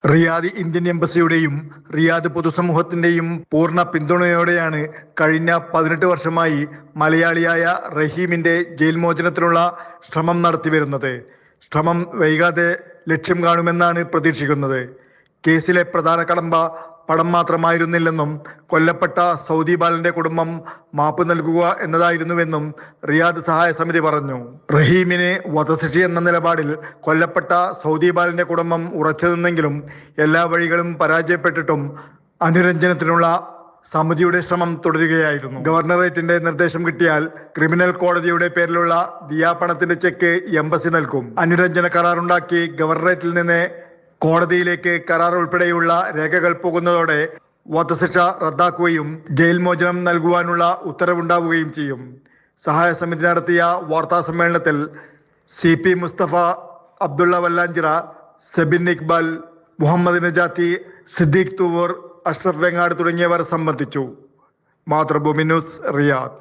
Riyadh Indian എംബസിയുടെയും Riyadh പൊതുസമൂഹത്തിന്റെയും പൂർണ്ണ പിന്തുണയോടെയാണ് കഴിഞ്ഞ 18 വർഷമായി മലയാളിയായ റഹീമിന്റെ ജയിൽ മോചനത്തിനുള്ള ശ്രമം നടത്തിവരുന്നത്. ശ്രമം വൈകാതെ ലക്ഷ്യം കാണുമെന്നാണ് പ്രതീക്ഷിക്കുന്നത്. കേസിലെ പ്രധാന കടമ്പ പണം മാത്രമായിരുന്നില്ലെന്നും കൊല്ലപ്പെട്ട സൗദി ബാലന്റെ കുടുംബം മാപ്പ് നൽകുക എന്നതായിരുന്നുവെന്നും റിയാദ് സഹായ സമിതി പറഞ്ഞു. റഹീമിന് വധശിക്ഷ എന്ന നിലപാടിൽ കൊല്ലപ്പെട്ട സൗദി ബാലന്റെ കുടുംബം ഉറച്ചു നിന്നെങ്കിലും എല്ലാ വഴികളും പരാജയപ്പെട്ടിട്ടും അനുരഞ്ജനത്തിനുള്ള സമിതിയുടെ ശ്രമം തുടരുകയായിരുന്നു. ഗവർണറേറ്റിന്റെ നിർദ്ദേശം കിട്ടിയാൽ ക്രിമിനൽ കോടതിയുടെ പേരിലുള്ള ദിയാപണത്തിന്റെ ചെക്ക് എംബസി നൽകും. അനുരഞ്ജന കരാറുണ്ടാക്കി ഗവർണറേറ്റിൽ നിന്ന് കോടതിയിലേക്ക് കരാർ ഉൾപ്പെടെയുള്ള രേഖകൾ പോകുന്നതോടെ വധശിക്ഷ റദ്ദാക്കുകയും ജയിൽ മോചനം നൽകുവാനുള്ള ഉത്തരവുണ്ടാവുകയും ചെയ്യും. സഹായ സമിതി നടത്തിയ വാർത്താ സമ്മേളനത്തിൽ CP മുസ്തഫ, അബ്ദുള്ള വല്ലാഞ്ചിറ, സെബിൻ ഇക്ബാൽ, മുഹമ്മദ് നജാത്തി, സിദ്ദീഖ് തൂവൂർ, അഷ്റഫ് വെങ്ങാട് തുടങ്ങിയവർ സംബന്ധിച്ചു. Mathrubhumi news, Riyadh.